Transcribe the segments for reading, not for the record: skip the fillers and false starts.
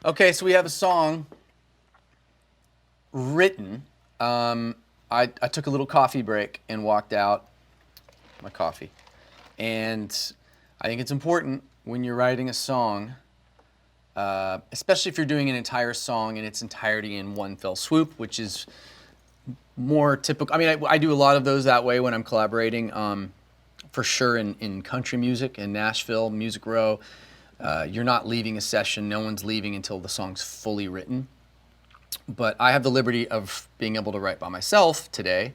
Okay, so we have a song written. I took a little coffee break and walked out my coffee. And I think it's important when you're writing a song, especially if you're doing an entire song in its entirety in one fell swoop, which is more typical. I mean, I do a lot of those that way when I'm collaborating, for sure in country music in Nashville, Music Row. You're not leaving a session, no one's leaving until the song's fully written. But I have the liberty of being able to write by myself today.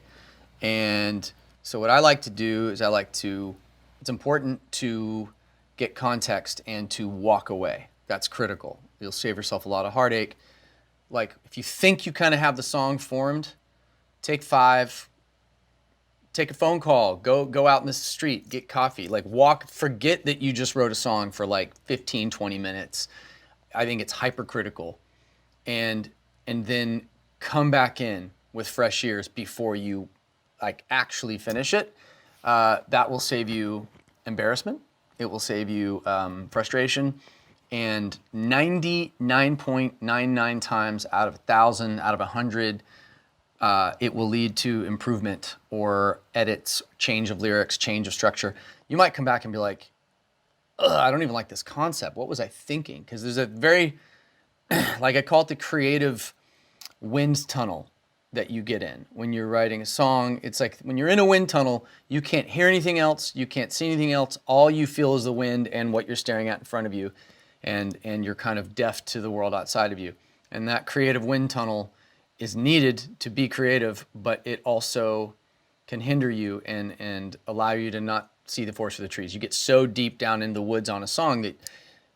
And so what I like to do is it's important to get context and to walk away. That's critical. You'll save yourself a lot of heartache. Like if you think you kind of have the song formed, take 5, take a phone call, go out in the street, get coffee, like walk, forget that you just wrote a song for like 15, 20 minutes. I think it's hypercritical. And then come back in with fresh ears before you like actually finish it. That will save you embarrassment. It will save you frustration. And 99.99 times out of 1,000, out of 100, it will lead to improvement or edits, change of lyrics, change of structure. You might come back and be like, ugh, I don't even like this concept. What was I thinking? Because there's a very, like I call it the creative wind tunnel that you get in when you're writing a song. It's like when you're in a wind tunnel, you can't hear anything else, you can't see anything else. All you feel is the wind and what you're staring at in front of you, and you're kind of deaf to the world outside of you. And that creative wind tunnel is needed to be creative, but it also can hinder you and allow you to not see the forest for the trees. You get so deep down in the woods on a song that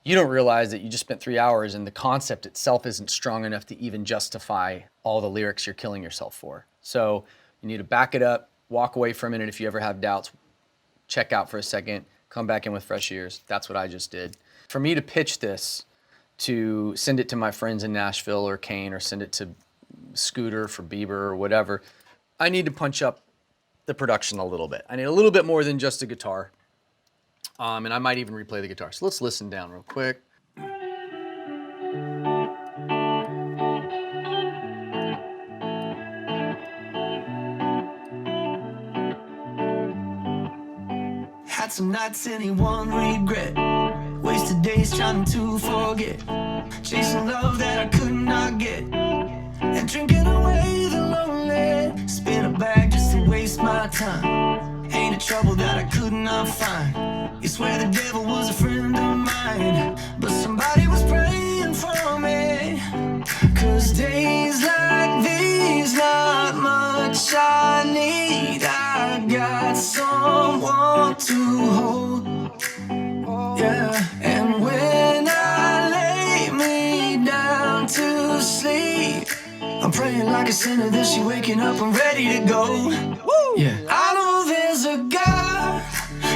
you don't realize that you just spent 3 hours and the concept itself isn't strong enough to even justify all the lyrics you're killing yourself for. So you need to back it up, walk away for a minute. If you ever have doubts, check out for a second, come back in with fresh ears. That's what I just did. For me to pitch this, to send it to my friends in Nashville or Kane, or send it to Scooter for Bieber or whatever, I need to punch up the production a little bit. I need a little bit more than just a guitar. And I might even replay the guitar. So let's listen down real quick. Had some nights anyone regret, wasted days trying to forget, chasing love that I could not get, and drinking away the lonely. Spin a bag just to waste my time. Ain't a trouble that I could not find. You swear the devil was a friend of mine, but somebody was praying for me. Cause days like these, not much I need. I got someone to hold, yeah. And when I lay me down to sleep, I'm praying like a sinner that she waking up and ready to go. Woo! Yeah. I know there's a God,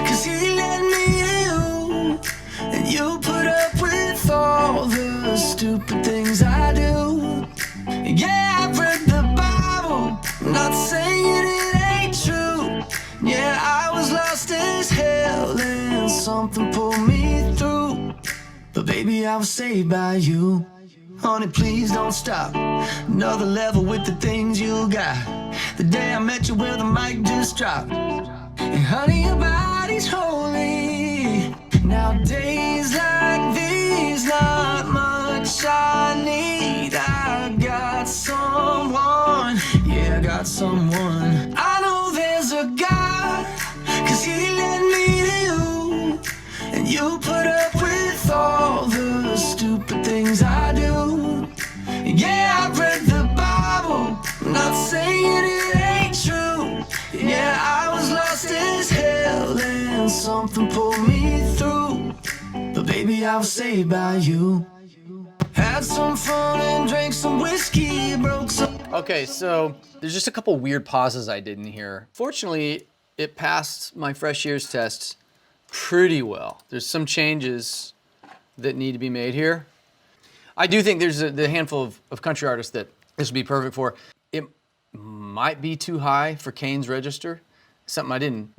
cause he led me to you, and you put up with all the stupid things I do. Yeah, I've read the Bible, not saying it ain't true. Yeah, I was lost as hell and something pulled me through. But baby, I was saved by you. Honey, please don't stop. Another level with the things you got. The day I met you, well, the mic just dropped. And honey, your body's holy. Now days like these, not much I need. I got someone, yeah, I got someone. I know there's a God, cause he led me to you, and you put up with all the stupid things I do. Yeah, I read the Bible, not saying it ain't true. Yeah, I was lost as hell and something pulled me through. But baby, I was saved by you. Had some fun and drank some whiskey, broke some... Okay, so there's just a couple weird pauses I did in here. Fortunately, it passed my fresh ears test pretty well. There's some changes that need to be made here. I do think there's the handful of country artists that this would be perfect for. It might be too high for Kane's register. Something I didn't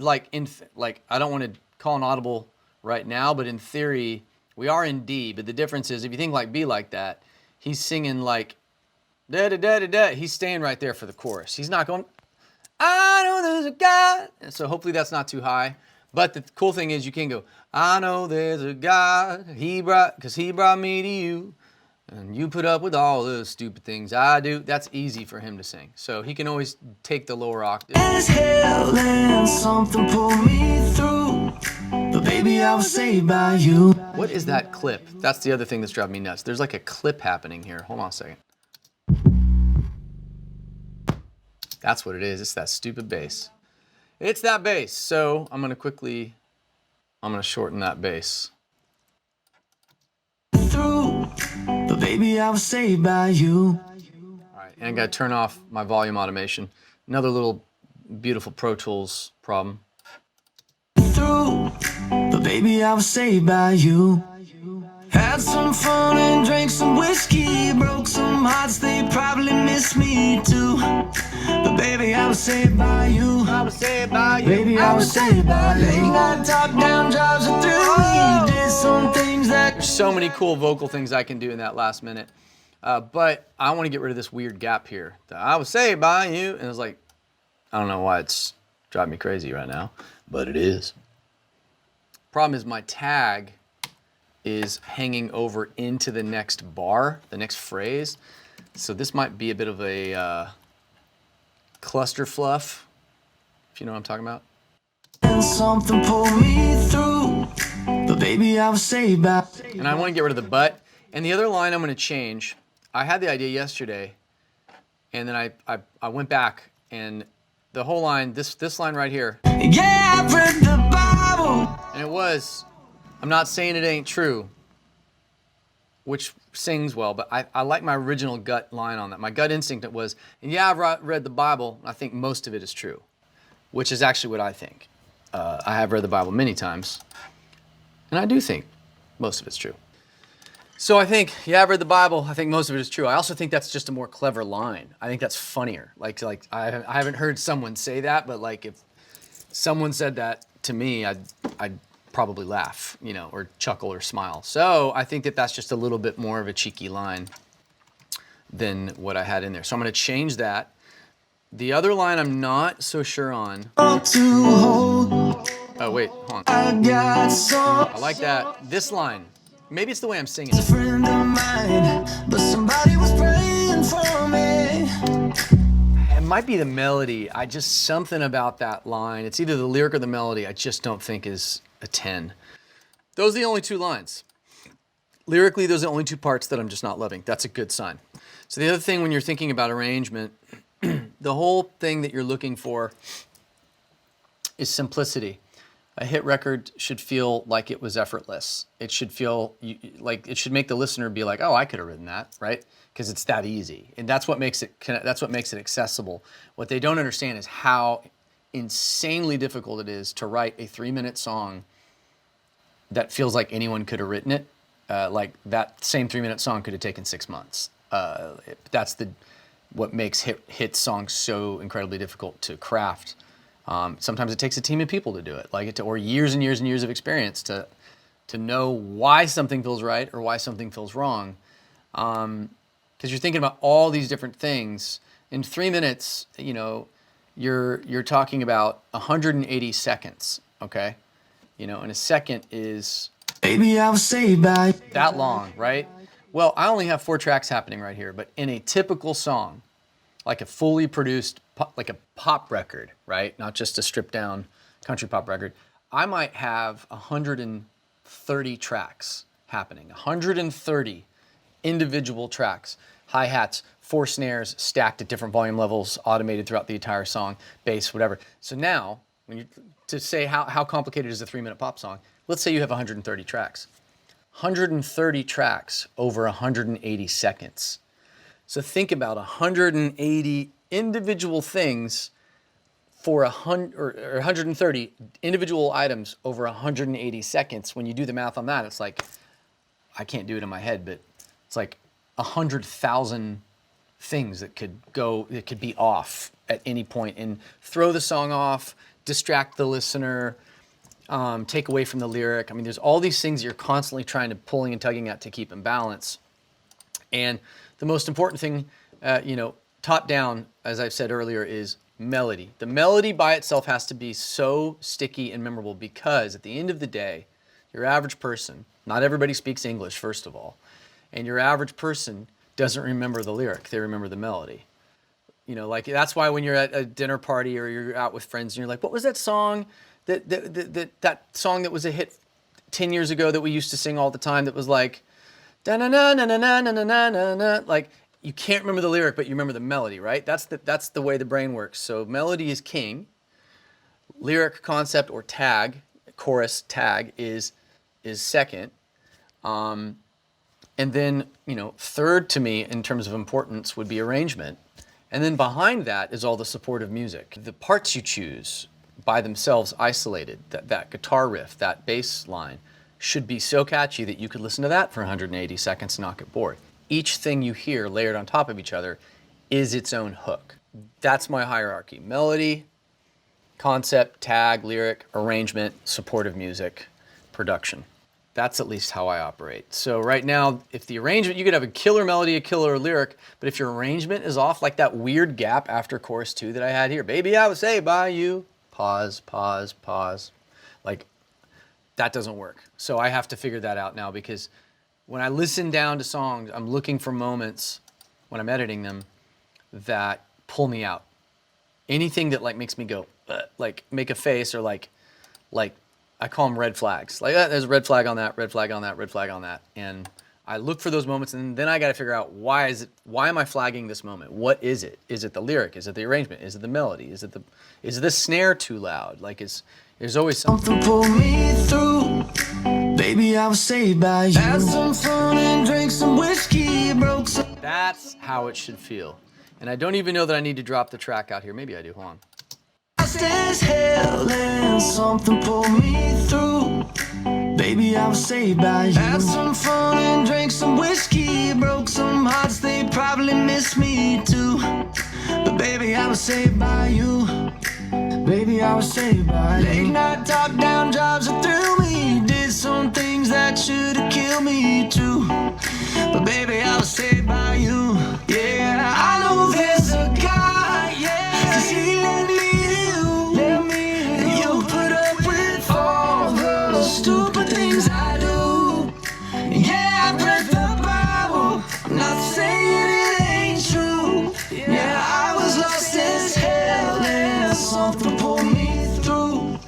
like. I don't want to call an audible right now, but in theory, We are in D, but the difference is if you think like B like that, he's singing like da da da da da. He's staying right there for the chorus. He's not going, I know there's a God. And so hopefully that's not too high. But the cool thing is you can go, I know there's a God, because he brought me to you. And you put up with all the stupid things I do. That's easy for him to sing. So he can always take the lower octave. As hell and something pulled me through, but baby, I was saved by you. What is that clip? That's the other thing that's driving me nuts. There's like a clip happening here. Hold on a second. That's what it is. It's that stupid bass. It's that bass. So I'm going to shorten that bass. Through, but baby, I was saved by you. All right, and I got to turn off my volume automation. Another little beautiful Pro Tools problem. Through, but baby, I was saved by you. Had some fun and drank some whiskey, broke some hearts, they probably miss me too. But baby, I was saved by you. I was saved by you. Baby, I was saved by you. Late night top-down drives are through. We did some things that... There's so many cool vocal things I can do in that last minute. But I want to get rid of this weird gap here. I was saved by you. And it's like, I don't know why it's driving me crazy right now, but it is. Problem is my tag is hanging over into the next bar, the next phrase. So this might be a bit of a cluster fluff, if you know what I'm talking about. And something pulled me through, but baby, I was saved by... And I want to get rid of the but. And the other line I'm going to change. I had the idea yesterday, and then I went back, and the whole line, this line right here. Yeah, I've read the Bible. And it was, I'm not saying it ain't true, which sings well, but I like my original gut line on that. My gut instinct it was, and yeah, I've read the Bible. I think most of it is true, which is actually what I think. I have read the Bible many times, and I do think most of it's true. So I think, yeah, I've read the Bible. I think most of it is true. I also think that's just a more clever line. I think that's funnier. Like I haven't heard someone say that, but like if someone said that to me, I'd probably laugh, you know, or chuckle or smile. So I think that that's just a little bit more of a cheeky line than what I had in there. So I'm going to change that. The other line I'm not so sure on. Oh wait, hold on. I like that. This line. Maybe it's the way I'm singing. A friend of mine, but somebody was praying for me. It might be the melody. Something about that line. It's either the lyric or the melody. I just don't think is a 10. Those are the only two lines. Lyrically, those are the only two parts that I'm just not loving. That's a good sign. So the other thing when you're thinking about arrangement, the whole thing that you're looking for is simplicity. A hit record should feel like it was effortless. It should feel like it should make the listener be like, "Oh, I could have written that," right? Because it's that easy, and that's what makes it accessible. What they don't understand is how insanely difficult it is to write a 3-minute song that feels like anyone could have written it. Like that same 3-minute song could have taken 6 months. That's what makes hit songs so incredibly difficult to craft. Sometimes it takes a team of people to do it, or years and years and years of experience to know why something feels right or why something feels wrong. Because you're thinking about all these different things. In 3 minutes, you know, you're talking about 180 seconds, okay? You know, and a second is Baby, I was saved by that long, right? Well, I only have 4 tracks happening right here, but in a typical song, like a fully produced, like a pop record, right? Not just a stripped down country pop record. I might have 130 tracks happening, 130 individual tracks, hi-hats, 4 snares stacked at different volume levels, automated throughout the entire song, bass, whatever. So now, to say how complicated is a 3-minute pop song, let's say you have 130 tracks. 130 tracks over 180 seconds. So think about 180 individual things for 130 individual items over 180 seconds. When you do the math on that, it's like, I can't do it in my head, but it's like 100,000 things that could be off at any point and throw the song off, distract the listener, take away from the lyric. I mean, there's all these things you're constantly trying to pulling and tugging at to keep in balance. And the most important thing, top down, as I've said earlier, is melody. The melody by itself has to be so sticky and memorable because at the end of the day, your average person, not everybody speaks English, first of all, and your average person doesn't remember the lyric, they remember the melody. Like that's why when you're at a dinner party or you're out with friends and you're like, what was that song, that song that was a hit 10 years ago that we used to sing all the time that was like, da-na-na-na-na-na-na-na-na-na, like, you can't remember the lyric, but you remember the melody, right? That's the way the brain works. So melody is king. Lyric, concept, or tag, chorus, tag is second. And then, third to me in terms of importance would be arrangement. And then behind that is all the supportive music. The parts you choose by themselves isolated, that guitar riff, that bass line, should be so catchy that you could listen to that for 180 seconds and not get bored. Each thing you hear layered on top of each other is its own hook. That's my hierarchy. Melody, concept, tag, lyric, arrangement, supportive music, production. That's at least how I operate. So right now, if the arrangement, you could have a killer melody, a killer lyric, but if your arrangement is off, like that weird gap after chorus 2 that I had here, baby, I was saved by you, pause, pause, pause, like that doesn't work. So I have to figure that out now because when I listen down to songs, I'm looking for moments when I'm editing them that pull me out. Anything that like makes me go, like make a face or like I call them red flags. Like there's a red flag on that, red flag on that, red flag on that. And I look for those moments and then I got to figure out why am I flagging this moment? What is it? Is it the lyric? Is it the arrangement? Is it the melody? Is it the snare too loud? Like there's always something. Pull me through. Baby, I was saved by you. Had some fun and drank some whiskey, broke some. That's how it should feel. And I don't even know that I need to drop the track out here. Maybe I do. Hold on. Fast as hell and something pulled me through. Baby, I was saved by you. Had some fun and drank some whiskey, broke some hearts, they probably miss me too. But baby, I was saved by you. Baby, I was saved by you. Late night top-down jobs that threw me. Did some things that should've killed me too. But baby, I was saved by you. Yeah, I know there's a guy, yeah, 'cause he led me to you. And you put up with all the stupid things I do. Yeah, I read the Bible, I'm not saying it ain't true. Yeah, I was lost as hell and something pulled me through.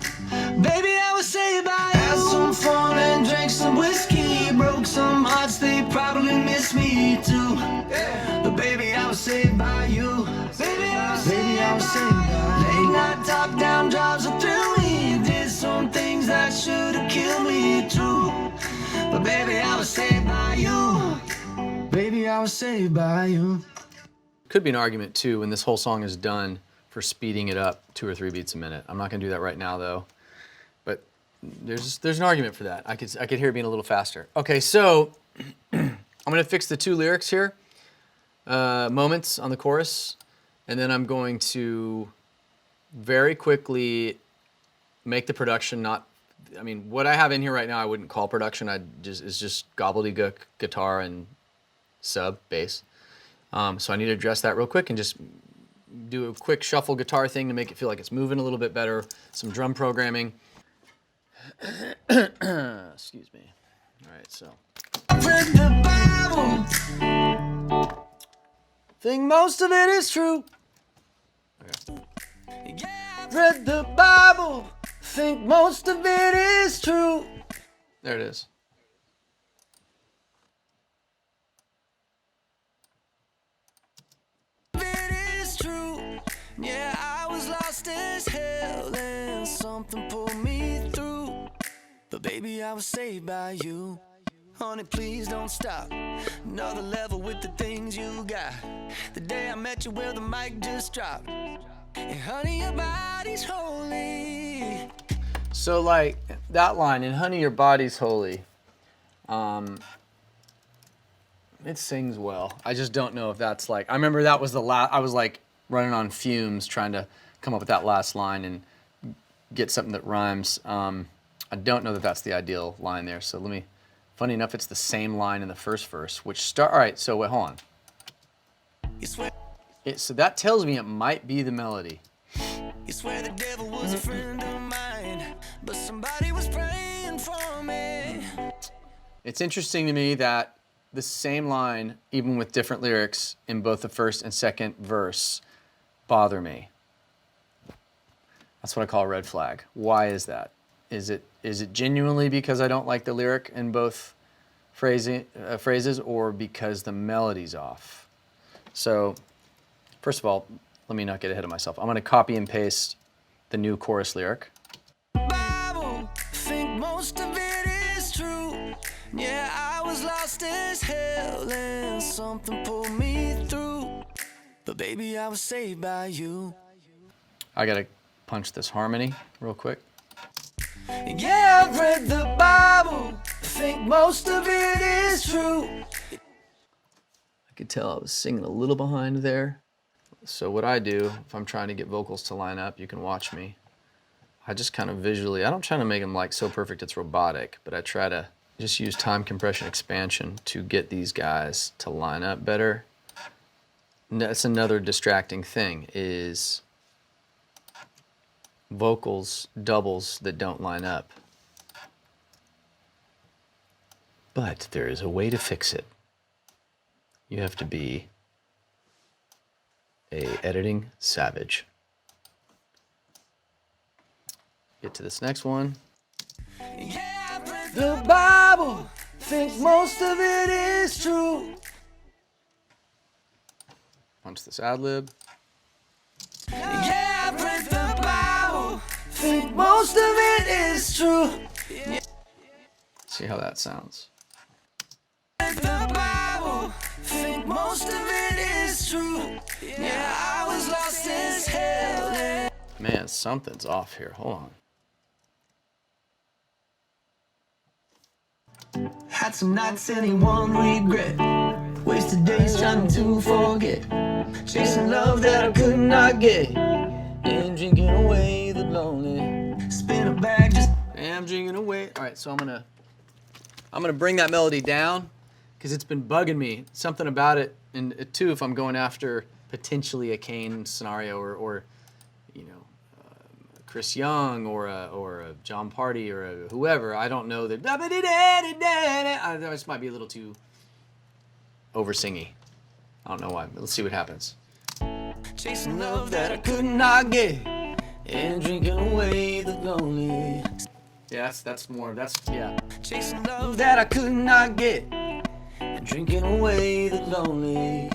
Baby, I was saved by you. Had some fun and drank some whiskey, broke some hearts, they probably miss me too. But baby, I was saved by you. Baby, I was saved by you. Late night top-down jobs that threw me. Did some things that should've killed me too. But baby, I was saved by you. Baby, I was saved by you. Could be an argument too when this whole song is done for speeding it up 2 or 3 beats a minute. I'm not gonna do that right now though. But there's an argument for that. I could hear it being a little faster. Okay, so I'm gonna fix the 2 lyrics here, moments on the chorus, and then I'm going to very quickly make the production what I have in here right now I wouldn't call production. It's just gobbledygook guitar and sub bass. So I need to address that real quick and just do a quick shuffle guitar thing to make it feel like it's moving a little bit better. Some drum programming. Excuse me. All right, so. Read the Bible. Think most of it is true. Okay. Yeah, Read the Bible. Think most of it is true. There it is. it is true. Yeah, I was lost as hell and something pulled me through. But baby, I was saved by you. Honey, please don't stop. Another level with the things you got. The day I met you, well, the mic just dropped. And honey, your body's holy. So like that line, "And honey, your body's holy," it sings well. I just don't know if that's like, I remember that was the last, I was like running on fumes trying to come up with that last line and get something that rhymes. I don't know that that's the ideal line there. So let me, funny enough, it's the same line in the first verse, which start, all right, so wait, hold on. So that tells me it might be the melody. You swear the devil was a friend of mine, but somebody was praying for me. It's interesting to me that the same line, even with different lyrics in both the first and second verse, bother me. That's what I call a red flag. Why is that? Is it genuinely because I don't like the lyric in both phrases, or because the melody's off? So, first of all, let me not get ahead of myself. I'm going to copy and paste the new chorus lyric. Bible, think most of it is true. Yeah, I was lost as hell and something pulled me through. But baby, I was saved by you. I got to punch this harmony real quick. Yeah, I've read the Bible, think most of it is true. I could tell I was singing a little behind there. So what I do, if I'm trying to get vocals to line up, you can watch me. I just kind of visually, I don't try to make them like so perfect it's robotic, but I try to just use time compression expansion to get these guys to line up better. That's another distracting thing, is vocals, doubles that don't line up. But there is a way to fix it. You have to be a editing savage. Get to this next one. Yeah, I've read the Bible, think most of it is true. Punch this ad lib. Yeah, I've read the Bible, think most of it is true. See how that sounds. The Bible, think most of it is true. Yeah, I was lost as hell. Man, something's off here. Hold on. Had some nights anyone regret. Wasted days trying to forget. Chasing love that I could not get. And drinking away the lonely. Spin a bag just. I'm drinking away. All right, so I'm gonna bring that melody down, because it's been bugging me. Something about it, and too, if I'm going after potentially a Kane scenario, or you know, Chris Young, or a John Party, or a whoever. I don't know that. This might be a little too over singy. I don't know why, but let's see what happens. Chasing love that I could not get. And drinking away the lonely. Yeah, yeah. Chasing love that I could not get. And drinking away the lonely.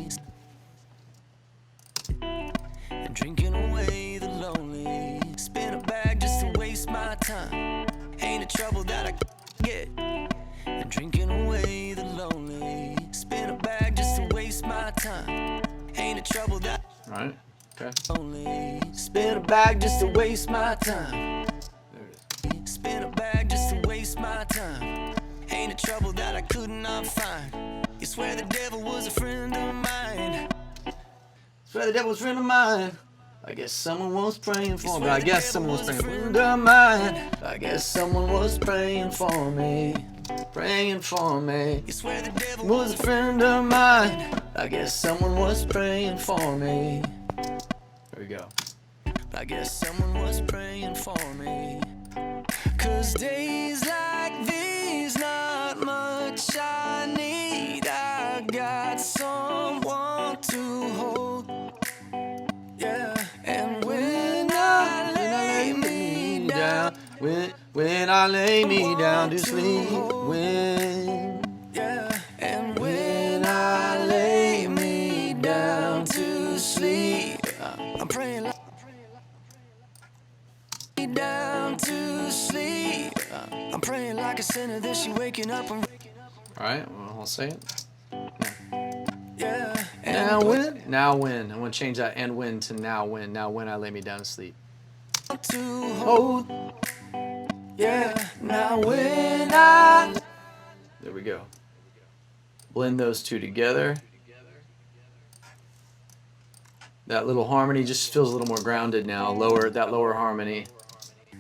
And drinking away the lonely. Spin a bag just to waste my time. Ain't a trouble that I get. And drinking away the lonely. Spin a bag just to waste my time. Ain't a trouble that. All right. Okay. Only spin a bag just to waste my time. There it is. Spin a bag just to waste my time. Ain't a trouble that I could not find. You swear the devil was a friend of mine. Swear the devil was a friend of mine. I guess someone was praying for me. I guess someone was praying for me. Friend of mine. I guess someone was praying for me. Praying for me. You swear the devil Was a friend of mine. I guess someone was praying for me. There we go. I guess someone was praying for me. 'Cause days like these, not much I need. I got someone to hold. Yeah, and when I lay me down, When I lay me down to sleep. yeah, and when I lay me down to sleep, I'm praying like down to sleep. I'm praying like a sinner, then she waking up. All right, well, I'll say it. Yeah, Now when? Now when. I'm going to change that and when to now when. Now when I lay me down to sleep. to hold. Yeah, now when I. There we go. Blend those two together. That little harmony just feels a little more grounded now. That lower harmony.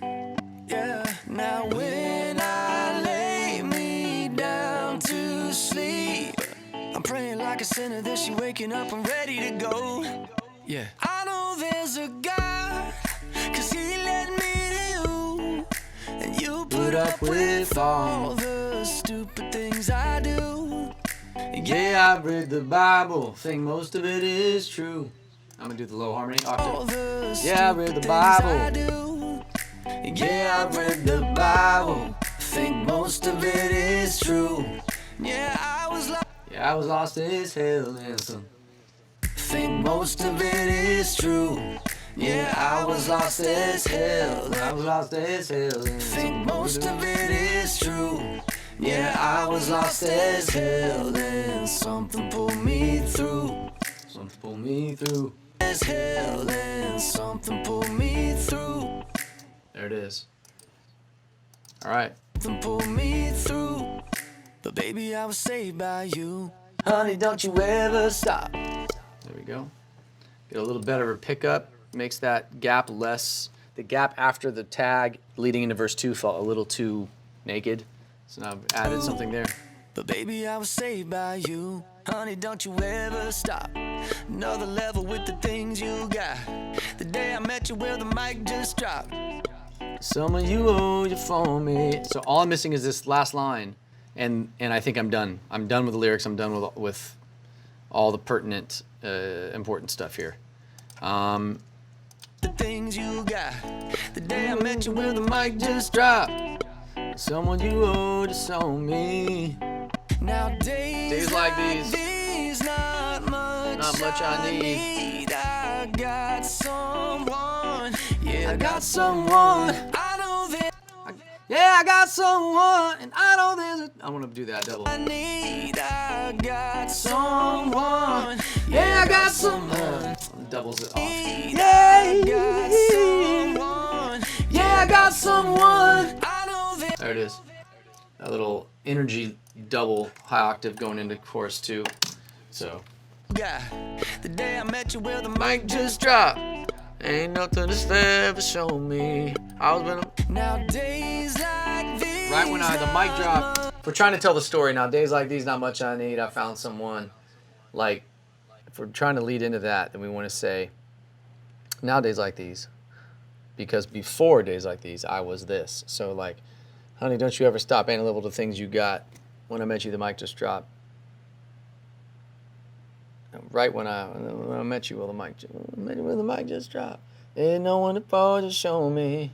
Yeah, Now when I lay me down to sleep, I'm praying like a sinner that she waking up and ready to go. Yeah. I know there's a God, 'cause he led me to you, and you put up with all the stupid things I do. Yeah, I've read the Bible, think most of it is true. I'm gonna do the low harmony octave. Yeah, I read the Bible. Yeah, I've read the Bible, think most of it is true. Yeah, I was lost as hell in some. Think most of it is true. Yeah, I was lost as hell. I was lost as hell. Think most of it is true. Yeah, I was lost as hell, and something pulled me through. Something pulled me through. As hell, and something pulled me through. There it is. All right. Something pulled me through. But baby, I was saved by you. Honey, don't you ever stop. There we go. Get a little better of a pickup. Makes that gap less. The gap after the tag leading into verse 2 felt a little too naked. So now I've added something there. But baby, I was saved by you. Honey, don't you ever stop. Another level with the things you got. The day I met you where the mic just dropped. Some of you owe you for me. So all I'm missing is this last line. And I think I'm done. I'm done with the lyrics. I'm done with all the pertinent, important stuff here. The things you got. The day I met you where the mic just dropped. Someone you owe to show me. Now days like these, not much I need. I got someone. Yeah, I got someone. I know that. Yeah, I got someone, and I know there's a... I want to do that double. I got someone. Yeah, I got someone. Doubles it off. Yeah, I got someone. Yeah, I got someone. There it is. That little energy double high octave going into chorus 2. So. Yeah, the day I met you where the Mic just dropped. Ain't nothing to ever show me. I was been now days like these. Right when the mic dropped. We're trying to tell the story now. Days like these, not much I need. I found someone. Like, if we're trying to lead into that, then we want to say, nowadays like these. Because before days like these, I was this. So like, honey, don't you ever stop. Ain't a level to things you got. When I met you, the mic just dropped. Right when I met you, well, the mic just dropped. Ain't no one to pause to show me.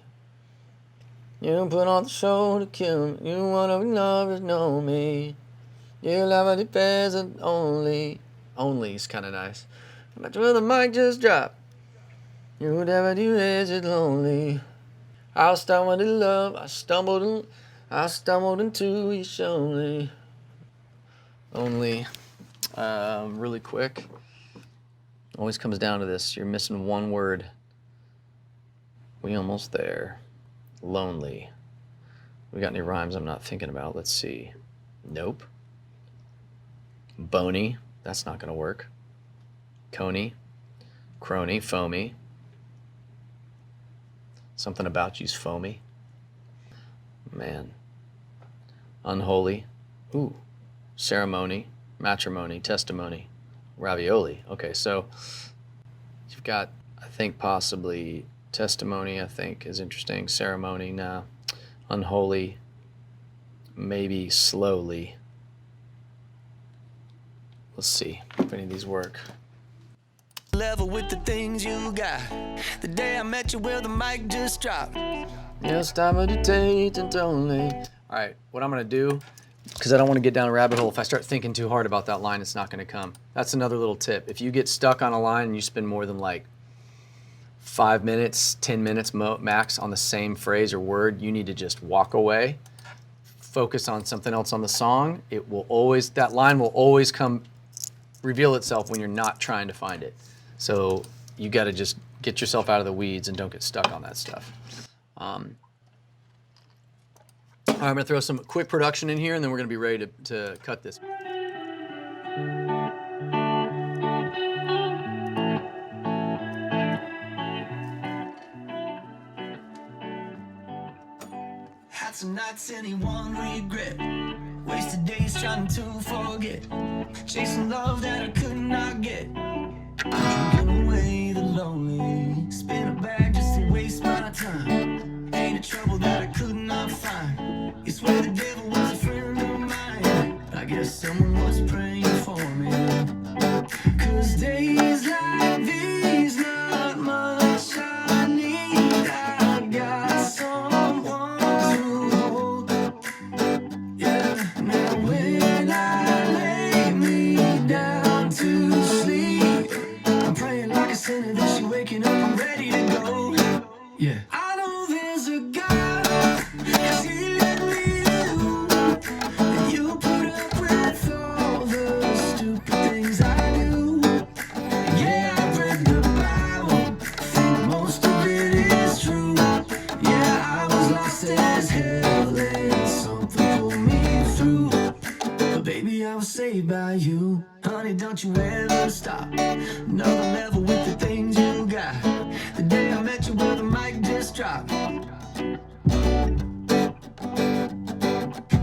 You put on the show to kill me. You wanna be loved to know me. You love it depends on only. Only is kind of nice. I met you, well, the mic just dropped. You never do is it lonely. I stumbled in love. I stumbled into you surely. Only. Really quick. Always comes down to this. You're missing one word. We almost there. Lonely. We got any rhymes I'm not thinking about? Let's see. Nope. Bony. That's not gonna work. Coney. Crony. Foamy. Something about you's foamy. Man. Unholy. Ooh. Ceremony. Matrimony, testimony, ravioli. Okay, so you've got, I think, possibly testimony, I think, is interesting. Ceremony, nah. Unholy, maybe slowly. Let's see if any of these work. Level with the things you got. The day I met you where the mic just dropped. Yes, time of the date and only. All right, what I'm gonna do, because I don't want to get down a rabbit hole. If I start thinking too hard about that line, it's not going to come. That's another little tip. If you get stuck on a line and you spend more than like 5 minutes, 10 minutes max on the same phrase or word, you need to just walk away, focus on something else on the song. It will always, that line will always reveal itself when you're not trying to find it. So you got to just get yourself out of the weeds and don't get stuck on that stuff. All right, I'm gonna throw some quick production in here and then we're gonna be ready to cut this. some nights anyone regret. Wasted days trying to forget. Chasing love that I could not get. Drinking away the lonely. Spin a bag just to waste my time. Ain't a trouble that I could not find. You swear the devil was a friend of mine. I guess someone was praying for me. Cause days like these, not much I need. I got someone to hold. Yeah, now when I lay me down to sleep, I'm praying like a sinner that she waking up and ready to go. Yeah, I know there's a God, 'cause he let me do. And you put up with all the stupid things I do. Yeah, I've read the Bible, think most of it is true. Yeah, I was lost as hell and something pulled me through. But baby, I was saved by you. Honey, don't you ever stop. Another level with the things you got. The day I met you, well, the mic just dropped.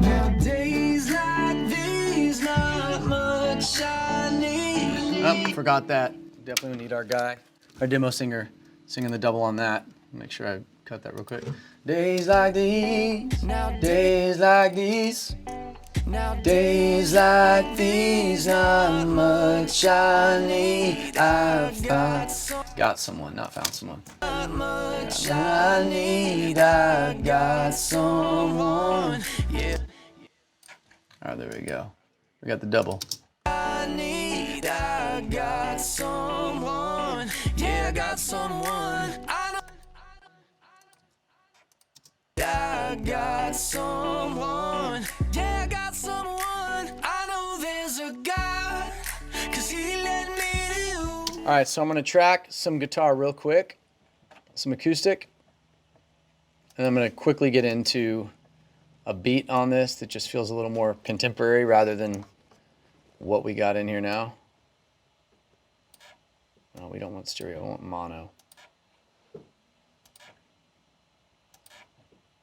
Now days like these, not much I need. Oh, forgot that. Definitely need our guy, our demo singer, singing the double on that. Make sure I cut that real quick. Days like these, days like these, days like these, not much I need. I've got someone, not found someone. Not much I need. I got someone. Yeah. All right, there we go. We got the double. I got someone. Yeah, I got someone. I got someone. Yeah, I got someone. I know there's a God, 'cause he let me do. All right, so I'm gonna track some guitar real quick, some acoustic, and I'm gonna quickly get into a beat on this that just feels a little more contemporary rather than what we got in here now. No, we don't want stereo, we want mono.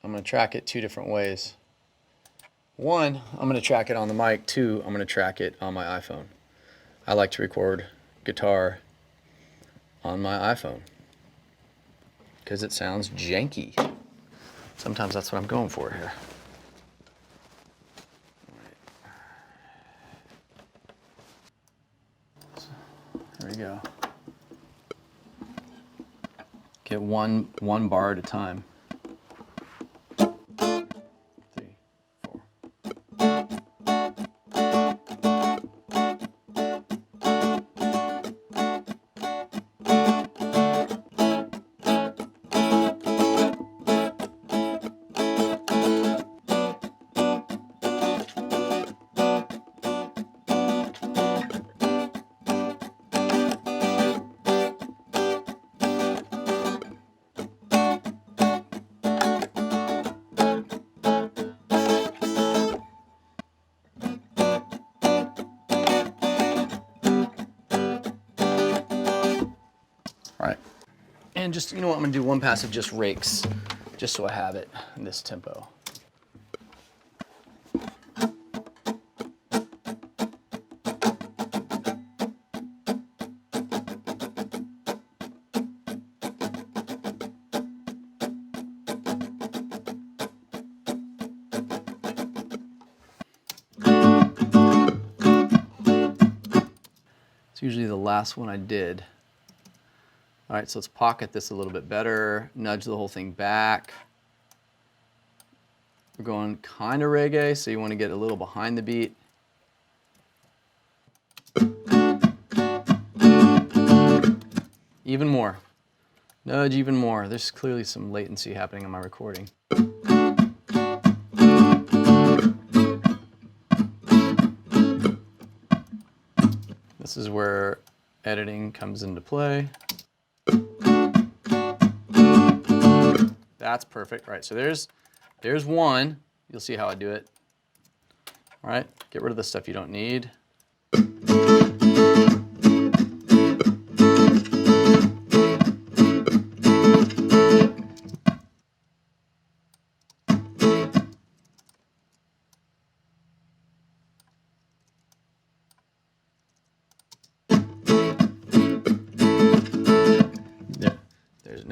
I'm going to track it two different ways. One, I'm going to track it on the mic. Two, I'm going to track it on my iPhone. I like to record guitar on my iPhone because it sounds janky. Sometimes that's what I'm going for here. There we go. Get one bar at a time. 3, 4. All right, and just, you know what, I'm gonna do one pass of just rakes, just so I have it in this tempo. It's usually the last one I did. All right, so let's pocket this a little bit better, nudge the whole thing back. We're going kind of reggae, so you want to get a little behind the beat. Even more. Nudge even more. There's clearly some latency happening in my recording. This is where editing comes into play. That's perfect. All right, so there's one. You'll see how I do it. All right, get rid of the stuff you don't need.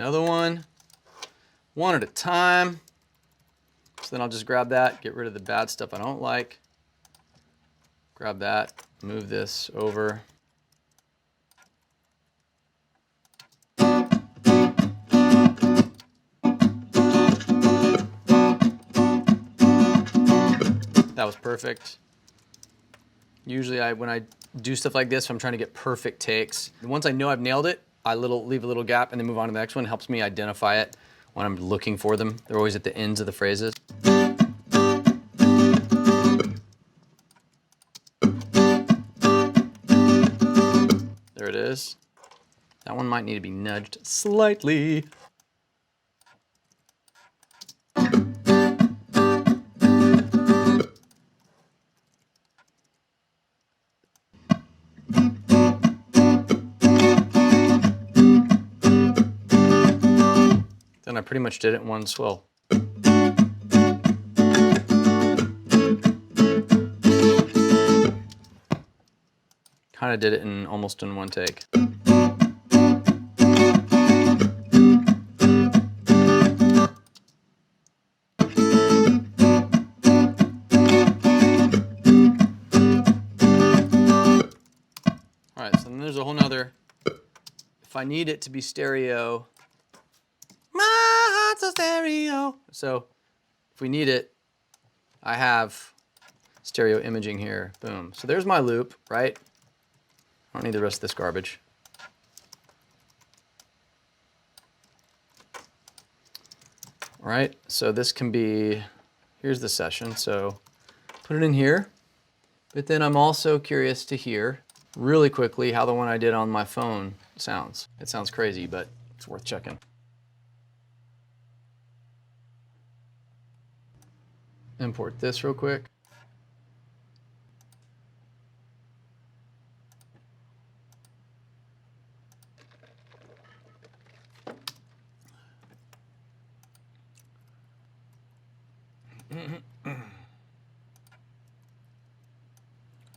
Another one at a time. So then I'll just grab that, get rid of the bad stuff I don't like. Grab that, move this over. That was perfect. Usually when I do stuff like this, if I'm trying to get perfect takes, once I know I've nailed it, I leave a little gap and then move on to the next one. It helps me identify it when I'm looking for them. They're always at the ends of the phrases. There it is. That one might need to be nudged slightly. Then I pretty much did it in one swell. Kind of did it almost in one take. All right, so then there's a whole nother, if I need it to be stereo, my heart's a stereo. So if we need it, I have stereo imaging here, boom. So there's my loop, right? I don't need the rest of this garbage. All right, so this can be, here's the session, so put it in here. But then I'm also curious to hear really quickly how the one I did on my phone sounds. It sounds crazy, but it's worth checking. Import this real quick.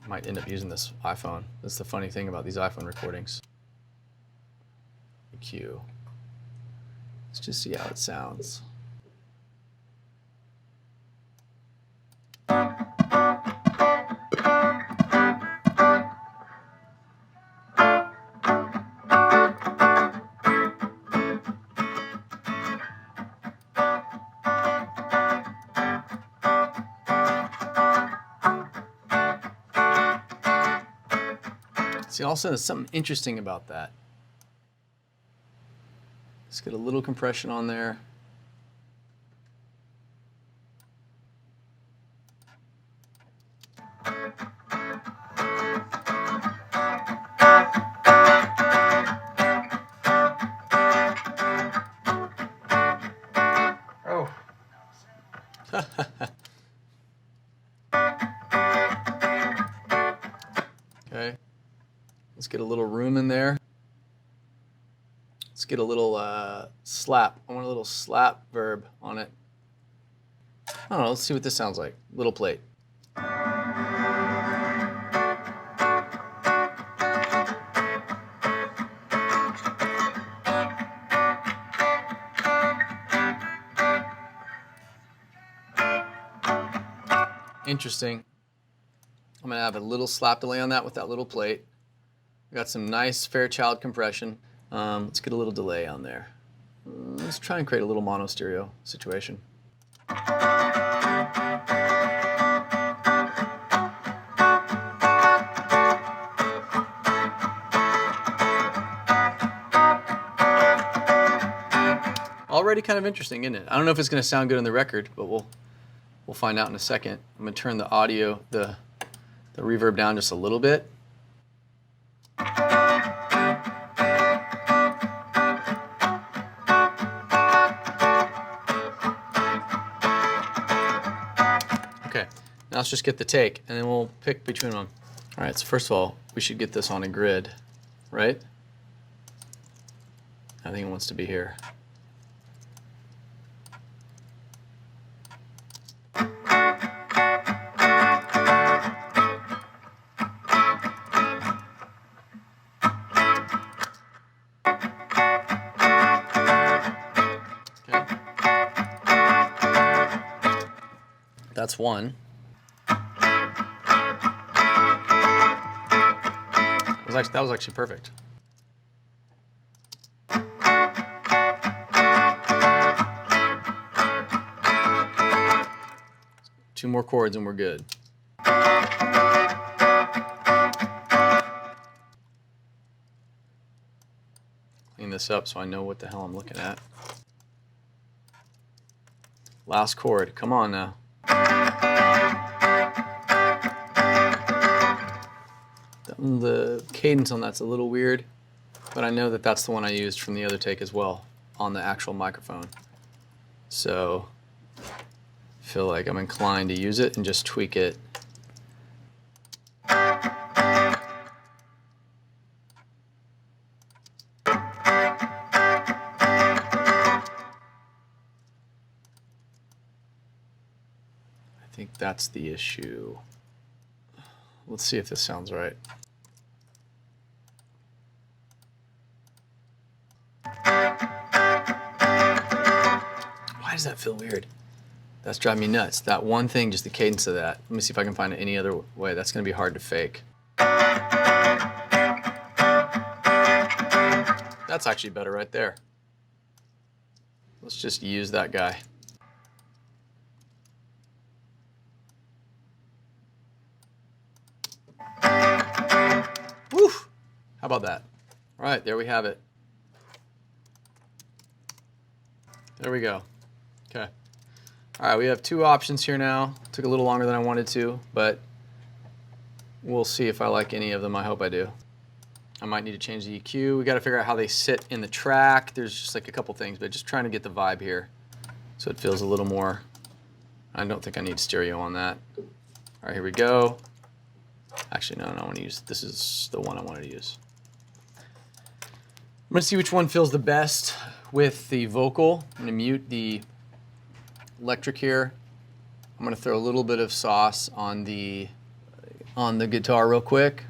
Might end up using this iPhone. That's the funny thing about these iPhone recordings. Cue. Let's just see how it sounds. See, also there's something interesting about that. Let's get a little compression on there. Oh. Okay. Let's get a little room in there. Let's get a little slap. I want a little slap verb on it. I don't know, let's see what this sounds like. Little plate. Interesting. I'm gonna have a little slap delay on that with that little plate. Got some nice Fairchild compression. Let's get a little delay on there. Let's try and create a little mono stereo situation. Already kind of interesting, isn't it? I don't know if it's going to sound good on the record, but we'll find out in a second. I'm going to turn the audio, the reverb down just a little bit. Okay, now let's just get the take, and then we'll pick between them. All right, so first of all, we should get this on a grid, right? I think it wants to be here. That's one. That was actually perfect. Two more chords and we're good. Clean this up so I know what the hell I'm looking at. Last chord, come on now. The cadence on that's a little weird, but I know that that's the one I used from the other take as well on the actual microphone. So I feel like I'm inclined to use it and just tweak it. I think that's the issue. Let's see if this sounds right. Why does that feel weird? That's driving me nuts. That one thing, just the cadence of that. Let me see if I can find it any other way. That's going to be hard to fake. That's actually better right there. Let's just use that guy. Woo! How about that? All right, there we have it. There we go. Okay. All right, we have two options here now. Took a little longer than I wanted to, but we'll see if I like any of them. I hope I do. I might need to change the EQ. We got to figure out how they sit in the track. There's just like a couple things, but just trying to get the vibe here so it feels a little more. I don't think I need stereo on that. All right, here we go. Actually, no, I want to use, this is the one I wanted to use. I'm going to see which one feels the best with the vocal. I'm going to mute the electric here. I'm going to throw a little bit of sauce on the guitar real quick.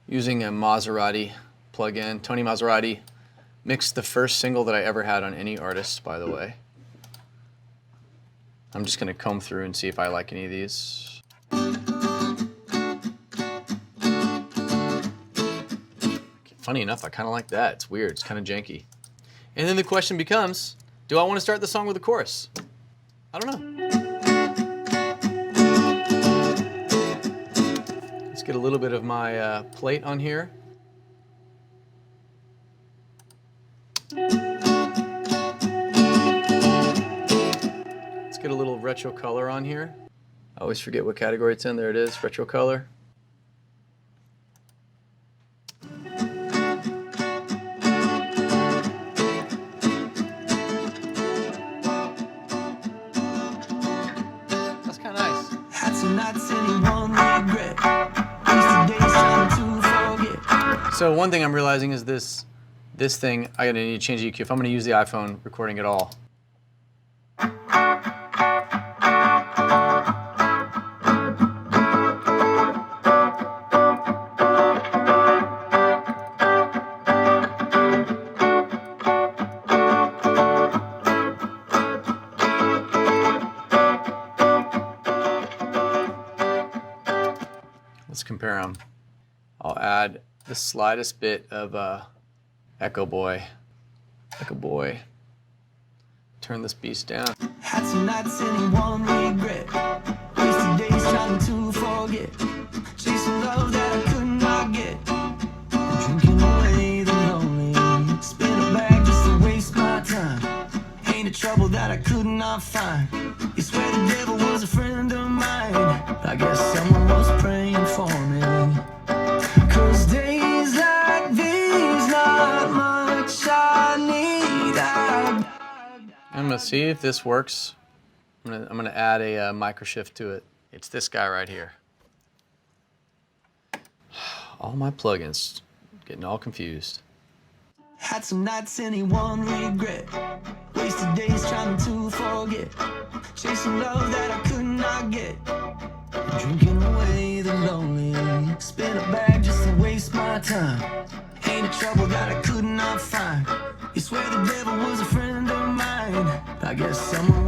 Using a Maserati plugin. Tony Maserati mixed the first single that I ever had on any artist, by the way. I'm just going to comb through and see if I like any of these. Funny enough, I kind of like that. It's weird. It's kind of janky. And then the question becomes, do I want to start the song with a chorus? I don't know. Let's get a little bit of my plate on here. Let's get a little retro color on here. I always forget what category it's in. There it is, retro color. That's kind of nice. Had some nights anyone regret. Wasted days trying to forget. So one thing I'm realizing is this thing, I'm gonna need to change the EQ if I'm gonna use the iPhone recording at all. Let's compare them. I'll add the slightest bit of Echo Boy. Echo Boy. Turn this beast down. Had some nights anyone regret. Wasted days trying to forget. Chasing love that I could not get. Drinking away the lonely. Spin a bag just to waste my time. Ain't a trouble that I could not find. You swear the devil was a friend of mine. I guess someone was praying for me. 'Cause days like these, not much I need. I'm gonna see if this works. I'm gonna add a micro shift to it. It's this guy right here. All my plugins, getting all confused. Had some nights anyone regret. Wasted days trying to forget. Chasing love that I could not get. Drinking away the lonely. Spin a bag just to waste my time. Ain't a trouble that I could not find. You swear the devil was a friend of mine. I guess someone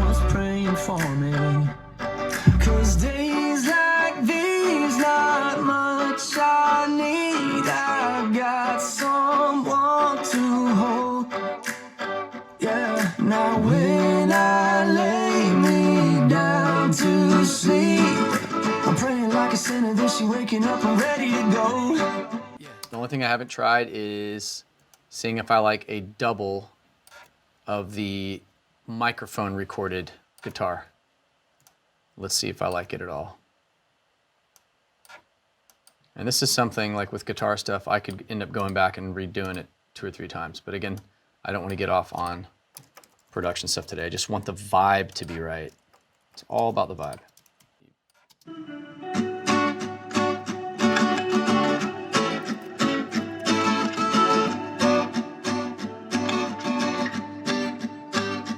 much I need. I got someone to hold. Yeah, now when I lay me down to sleep, I'm praying like a sinner, then she waking up and ready to go. The only thing I haven't tried is seeing if I like a double of the microphone recorded guitar. Let's see if I like it at all. And this is something like with guitar stuff, I could end up going back and redoing it 2 or 3 times. But again, I don't want to get off on production stuff today. I just want the vibe to be right. It's all about the vibe.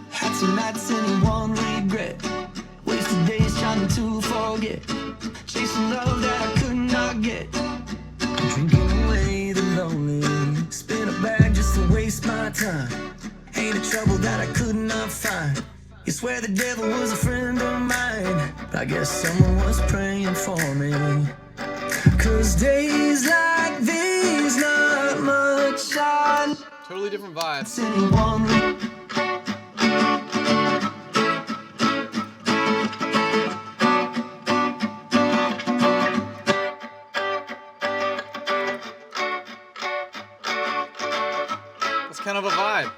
Had some nights and one regret. Wasted days trying to forget. Chasing love that I could not get. Drinking away the lonely. Spin a bag just to waste my time. Ain't a trouble that I could not find. You swear the devil was a friend of mine. I guess someone was praying for me. Cause days like these, not much I Totally different vibes. anyone. It's kind of a vibe.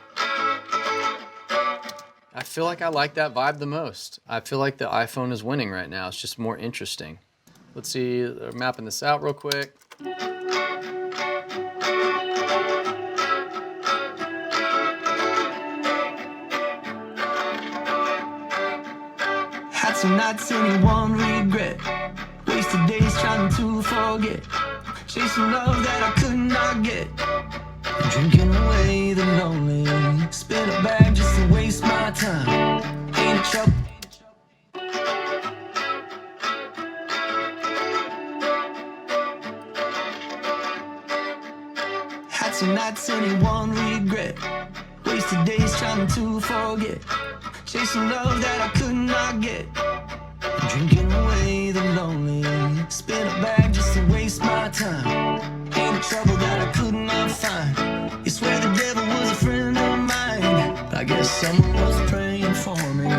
I feel like I like that vibe the most. I feel like the iPhone is winning right now. It's just more interesting. Let's see, mapping this out real quick. Had some nights and one regret. Wasted days trying to forget. Chasing love that I could not get. Drinking away the lonely. Spin a bag just to waste my time. Ain't a trouble. Had some nights and one regret. Wasted days trying to forget. Chasing love that I could not get. Drinking away the lonely. Spin a bag just to waste my time. Ain't a trouble that I could not find. You swear the devil was a friend of mine. But I guess someone was praying for me.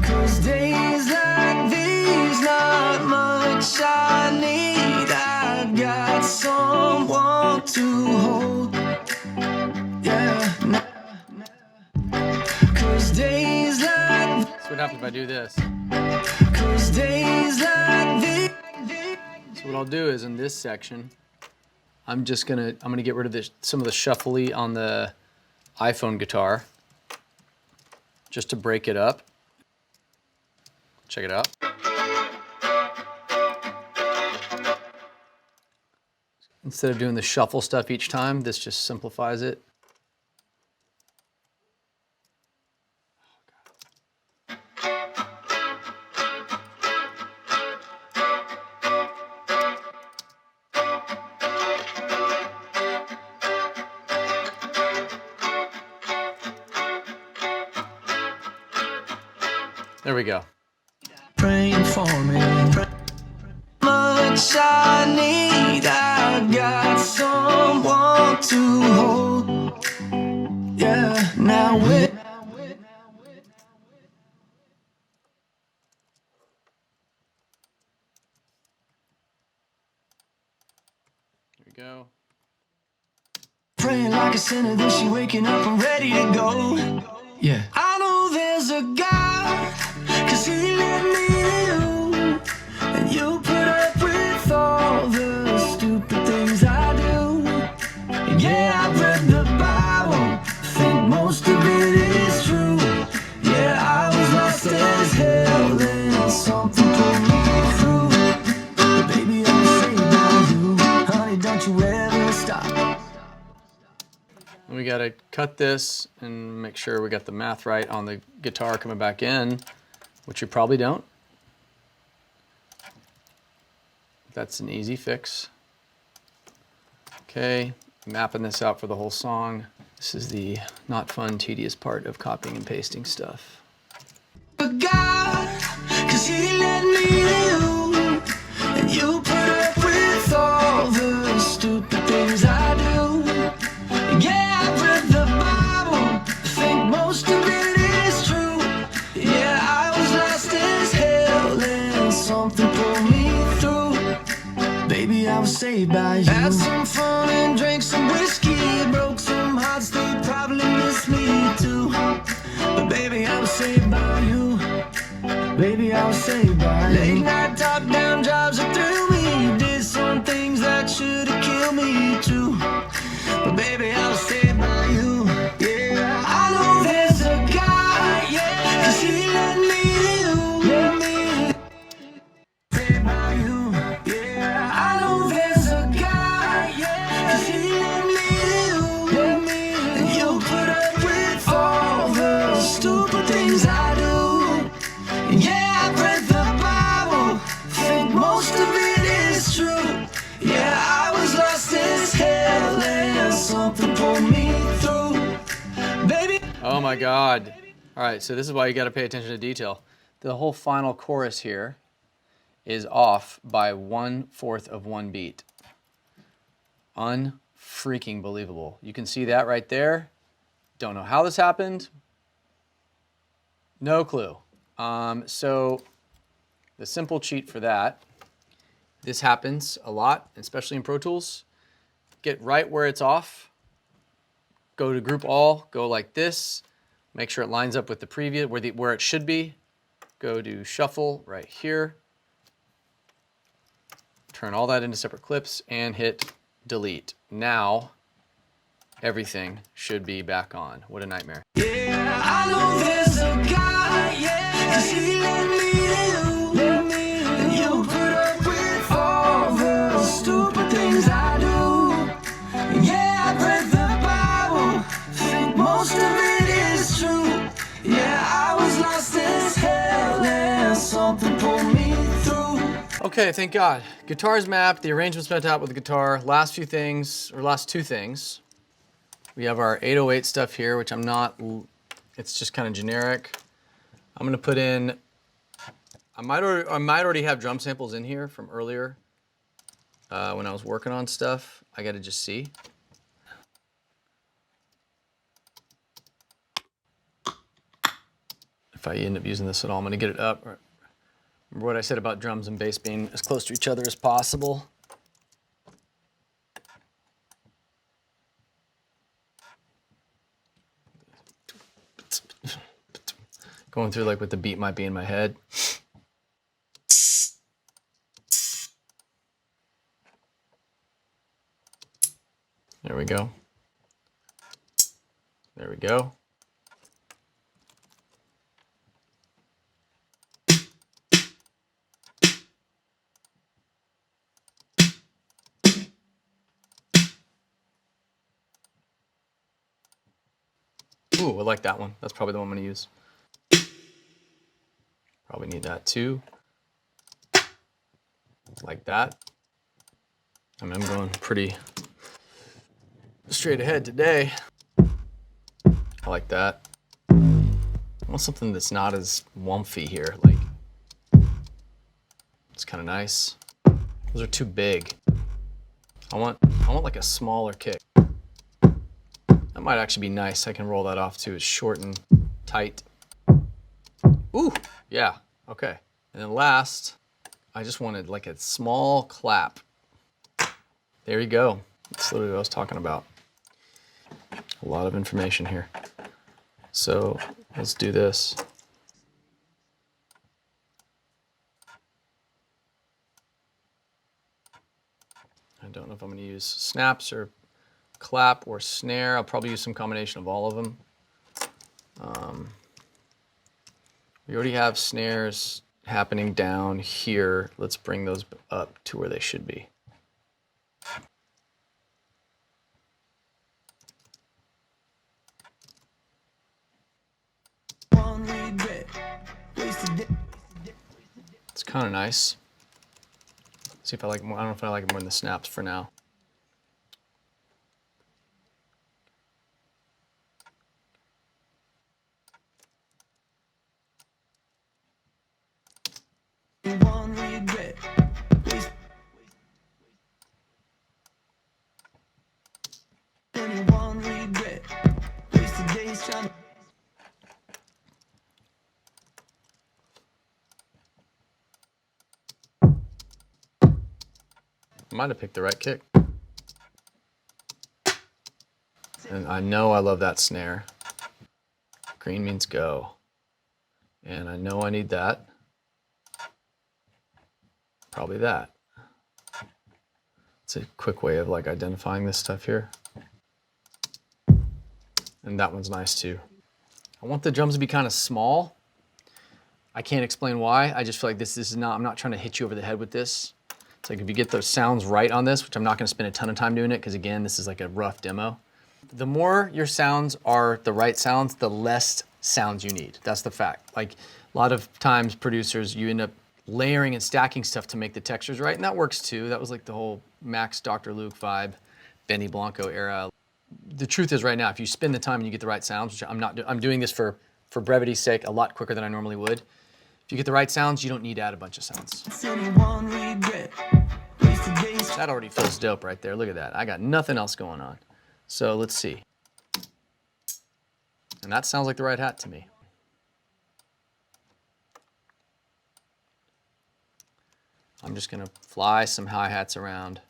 Cause days like these, not much I need. I got someone to hold. Yeah, cause days like That's what happens if I do this. Cause days like these. So what I'll do is in this section, I'm gonna get rid of this, some of the shuffly on the iPhone guitar, just to break it up. Check it out. Instead of doing the shuffle stuff each time, this just simplifies it. There we go. Praying for me. Much I need. I got someone to hold. Yeah, now with. There we go. Praying like a sinner, then she waking up and ready to go. Yeah. I know there's a God, cause he let me you. And you put up with all the stupid things I do. And yeah, I've read the Bible, think most of it is true. Yeah, I was lost as hell, then something pulled me through. But baby, I'm saved by you. Honey, don't you ever stop. We gotta cut this and make sure we got the math right on the guitar coming back in, which you probably don't. That's an easy fix. Okay, mapping this out for the whole song. This is the not fun, tedious part of copying and pasting stuff. God, cause he let me you, and you put up with Baby, I was saved by you. Had some fun and drank some whiskey, broke some hearts, they probably miss me too. But baby, I was saved by you. Baby, I was saved by you. Late night top-down drives that threw me. You did some things that should've killed me too. But baby, I was saved by you. Yeah, I know there's a guy, yeah, 'cause he let me saved by you. Yeah, I know there's a guy, yeah, 'cause he let me and you put up with all the stupid things I do. And yeah, I read the Bible, think most of it is true. Yeah, I was lost as hell and something pulled me through. Baby. Oh my God. All right, so this is why you got to pay attention to detail. The whole final chorus here is off by 1/4 of one beat. Unfreaking believable. You can see that right there. Don't know how this happened. No clue. So the simple cheat for that, this happens a lot, especially in Pro Tools. Get right where it's off. Go to group all, go like this. Make sure it lines up with the previous, where it should be. Go to shuffle right here. Turn all that into separate clips and hit delete. Now, everything should be back on. What a nightmare. Yeah, I know there's a guy, yeah, 'cause he let me and you put up with all the stupid things I do. Yeah, I read the Bible, think most of it is true. Yeah, I was lost as hell and something pulled me through. Okay, thank God. Guitar's mapped, the arrangement's mapped out with the guitar. Last two things. We have our 808 stuff here, which it's just kind of generic. I'm gonna put in, I might already have drum samples in here from earlier when I was working on stuff. I gotta just see. If I end up using this at all, I'm gonna get it up. Remember what I said about drums and bass being as close to each other as possible. Going through like what the beat might be in my head. There we go. There we go. Ooh, I like that one. That's probably the one I'm gonna use. Probably need that too. Like that. I mean, I'm going pretty straight ahead today. I like that. I want something that's not as wumpy here. Like, it's kind of nice. Those are too big. I want like a smaller kick. That might actually be nice. I can roll that off too. It's short and tight. Ooh, yeah, okay. And then last, I just wanted like a small clap. There you go. That's literally what I was talking about. A lot of information here. So let's do this. I don't know if I'm going to use snaps or clap or snare. I'll probably use some combination of all of them. We already have snares happening down here. Let's bring those up to where they should be. It's kind of nice. See if I like it more. I don't know if I like it more than the snaps for now. One regret. One regret. Wasted days trying to. I might have picked the right kick. And I know I love that snare. Green means go. And I know I need that. Probably that. It's a quick way of like identifying this stuff here. And that one's nice too. I want the drums to be kind of small. I can't explain why. I just feel like this is not, I'm not trying to hit you over the head with this. It's like if you get those sounds right on this, which I'm not gonna spend a ton of time doing it, because again, this is like a rough demo. The more your sounds are the right sounds, the less sounds you need. That's the fact. Like a lot of times producers, you end up layering and stacking stuff to make the textures right, and that works too. That was like the whole Max Dr. Luke vibe, Benny Blanco era. The truth is right now, if you spend the time and you get the right sounds, which I'm doing this for brevity's sake a lot quicker than I normally would. If you get the right sounds, you don't need to add a bunch of sounds. That already feels dope right there. Look at that. I got nothing else going on. So let's see. And that sounds like the right hat to me. I'm just gonna fly some hi-hats around.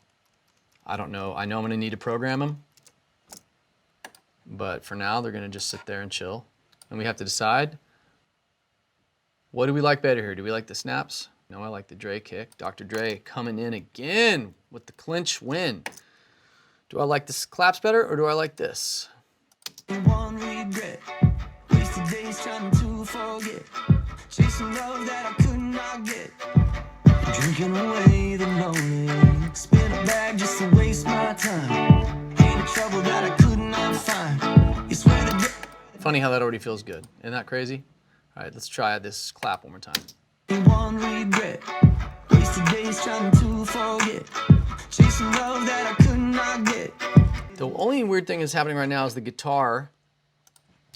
I don't know, I know I'm gonna need to program them, but for now they're gonna just sit there and chill. And we have to decide, what do we like better here? Do we like the snaps? No, I like the Dre kick. Dr. Dre coming in again with the clinch win. Do I like the claps better or do I like this? One regret, wasted days trying to forget, chasing love that I could not get, drinking away the lonely, spin a bag just to waste my time, ain't a trouble that I could not find, you swear that. Funny how that already feels good. Isn't that crazy? All right, let's try this clap one more time. One regret, wasted days trying to forget, chasing love that I could not get. The only weird thing that's happening right now is the guitar,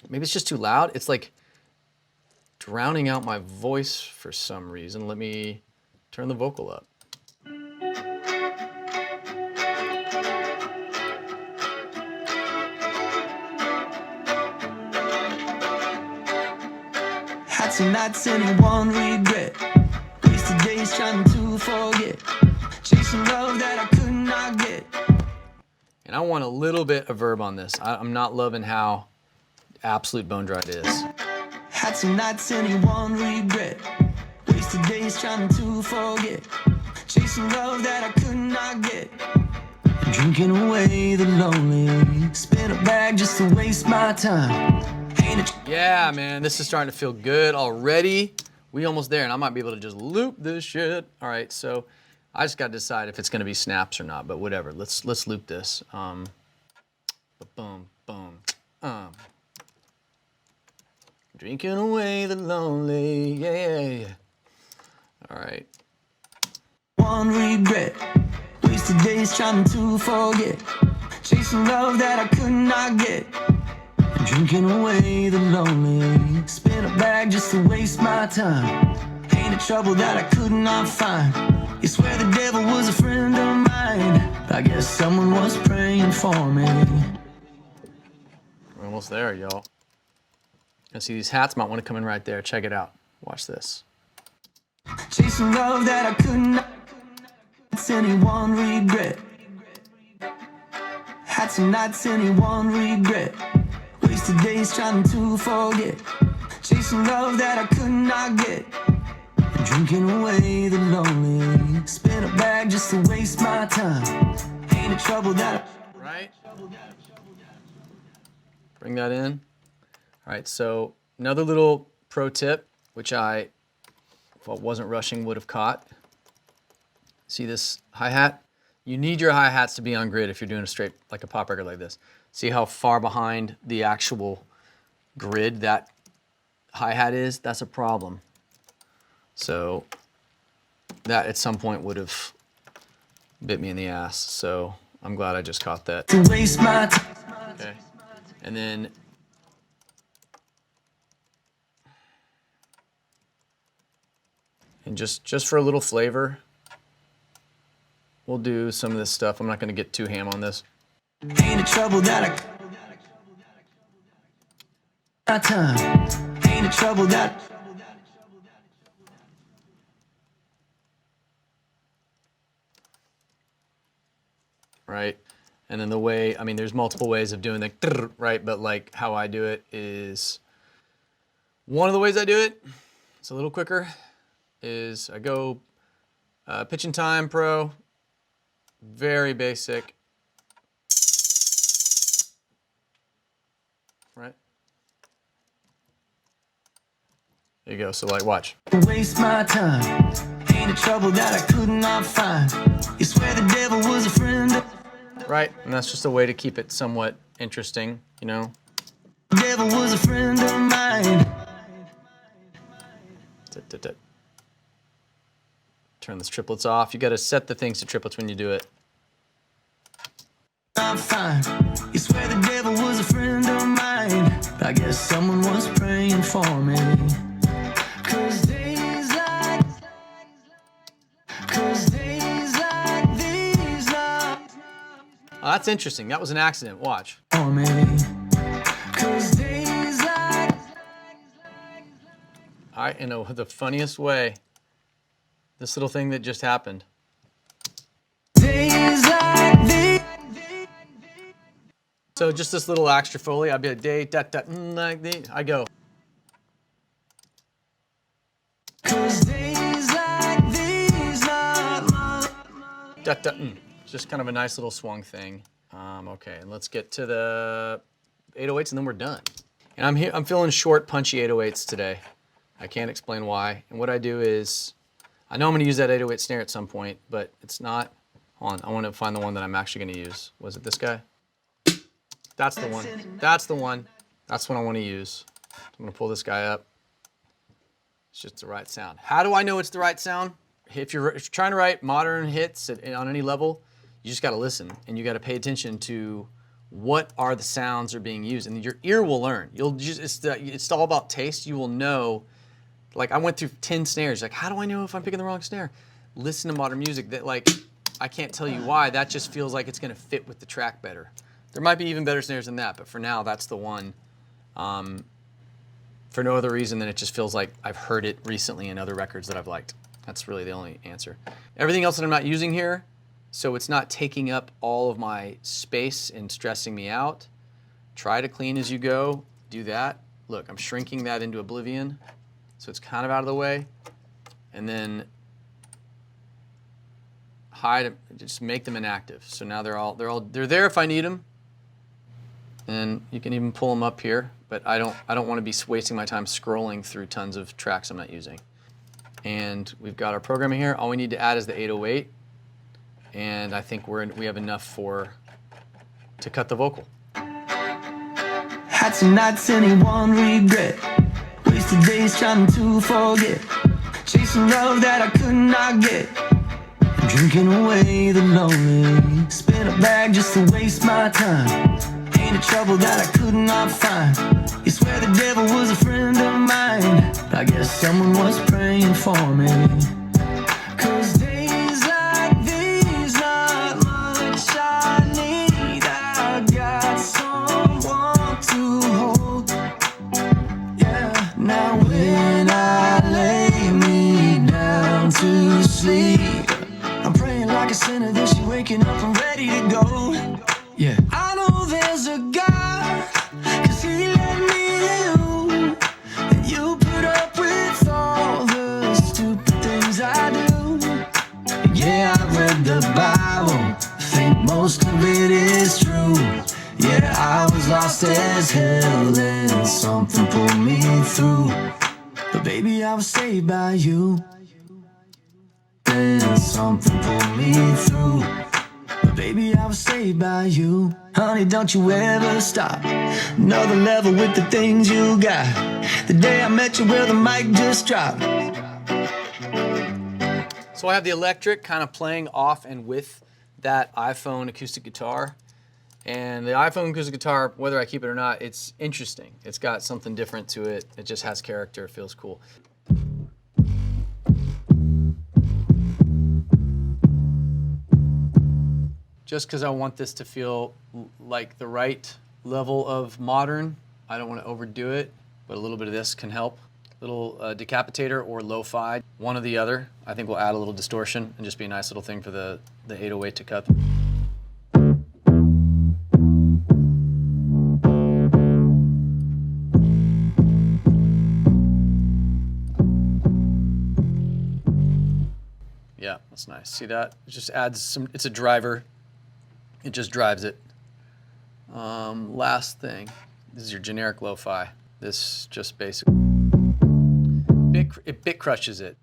maybe it's just too loud. It's like drowning out my voice for some reason. Let me turn the vocal up. Had some nights and one regret, wasted days trying to forget, chasing love that I could not get. And I want a little bit of verb on this. I'm not loving how absolute bone dry it is. Had some nights and one regret, wasted days trying to forget, chasing love that I could not get, drinking away the lonely, spin a bag just to waste my time. Yeah, man, this is starting to feel good already. We almost there, and I might be able to just loop this shit. All right, so I just got to decide if it's going to be snaps or not, but whatever. Let's loop this. Boom, boom. Drinking away the lonely, yeah. All right. One regret, wasted days trying to forget, chasing love that I could not get, drinking away the lonely, spin a bag just to waste my time, ain't a trouble that I could not find, you swear the devil was a friend of mine, I guess someone was praying for me. We're almost there, y'all. I see these hats might want to come in right there. Check it out. Watch this. Chasing love that I could not, it's any one regret. Had some nights, any one regret. Wasted days trying to forget. Chasing love that I could not get. Drinking away the lonely. Spin a bag just to waste my time. Ain't a trouble that I... Right? Bring that in. All right, so another little pro tip, which I, if I wasn't rushing, would have caught. See this hi-hat? You need your hi-hats to be on grid if you're doing a straight, like a pop record like this. See how far behind the actual grid that hi-hat is? That's a problem. So that at some point would have bit me in the ass. So I'm glad I just caught that. To waste my time. Okay, and then just for a little flavor, we'll do some of this stuff. I'm not going to get too ham on this. Ain't a trouble that I time. Ain't a trouble that right? And then the way, I mean, there's multiple ways of doing the right, but like how I do it is, one of the ways I do it, it's a little quicker, is I go pitch and time pro, very basic, right? There you go, so like watch. Waste my time. Ain't a trouble that I could not find. You swear the devil was a friend of... Right, and that's just a way to keep it somewhat interesting, you know? The devil was a friend of mine. Turn this triplets off. You gotta set the things to triplets when you do it. I'm fine. You swear the devil was a friend of mine. But I guess someone was praying for me. Cause days like these are Oh, that's interesting. That was an accident. Watch. for me. Cause days like... All right, in the funniest way, this little thing that just happened. Days like these... So just this little extra Foley, I'd be like, day, da, da, like the, I go. Cause days like these are my... Da, da, just kind of a nice little swung thing. Okay, and let's get to the 808s and then we're done. And I'm feeling short, punchy 808s today. I can't explain why. And what I do is, I know I'm gonna use that 808 snare at some point, but it's not on. I wanna find the one that I'm actually gonna use. Was it this guy? That's the one. That's the one. That's what I wanna use. I'm gonna pull this guy up. It's just the right sound. How do I know it's the right sound? If you're trying to write modern hits on any level, you just gotta listen and you gotta pay attention to what are the sounds that are being used, and your ear will learn. It's all about taste. You will know. Like I went through 10 snares. Like how do I know if I'm picking the wrong snare? Listen to modern music. That like I can't tell you why. That just feels like it's gonna fit with the track better. There might be even better snares than that, but for now that's the one. For no other reason than it just feels like I've heard it recently in other records that I've liked. That's really the only answer. Everything else that I'm not using here, so it's not taking up all of my space and stressing me out. Try to clean as you go. Do that. Look, I'm shrinking that into oblivion, so it's kind of out of the way. And then hide, just make them inactive. So now they're there if I need them. And you can even pull them up here, but I don't want to be wasting my time scrolling through tons of tracks I'm not using. And we've got our programming here. All we need to add is the 808. And I think we have enough to cut the vocal. Had some nights anyone regret. Wasted days trying to forget. Chasing love that I could not get. Drinking away the lonely. Spin a bag just to waste my time. Ain't a trouble that I could not find. You swear the devil was a friend of mine. But I guess someone was praying for me. Cause days like these not much I need. I got someone to hold. Yeah, now when I lay me down to sleep, I'm praying like a sinner that she's waking up and ready to go. Yeah, I know there's a God, cause he let me in. And you put up with all the stupid things I do. Yeah, I read the Bible, think most of it is true. Yeah, I was lost as hell and something pulled me through. But baby, I was saved by you. And something pulled me through. But baby, I was saved by you. Honey, don't you ever stop. Another level with the things you got. The day I met you, well, the mic just dropped. So I have the electric kind of playing off and with that iPhone acoustic guitar. And the iPhone acoustic guitar, whether I keep it or not, it's interesting. It's got something different to it. It just has character. It feels cool. Just because I want this to feel like the right level of modern, I don't want to overdo it, but a little bit of this can help. Little decapitator or lo-fi, one or the other. I think will add a little distortion and just be a nice little thing for the 808 to cut. That's nice. See that? It just adds some, it's a driver. It just drives it. Last thing, this is your generic lo-fi. This just basically, it bit crushes it.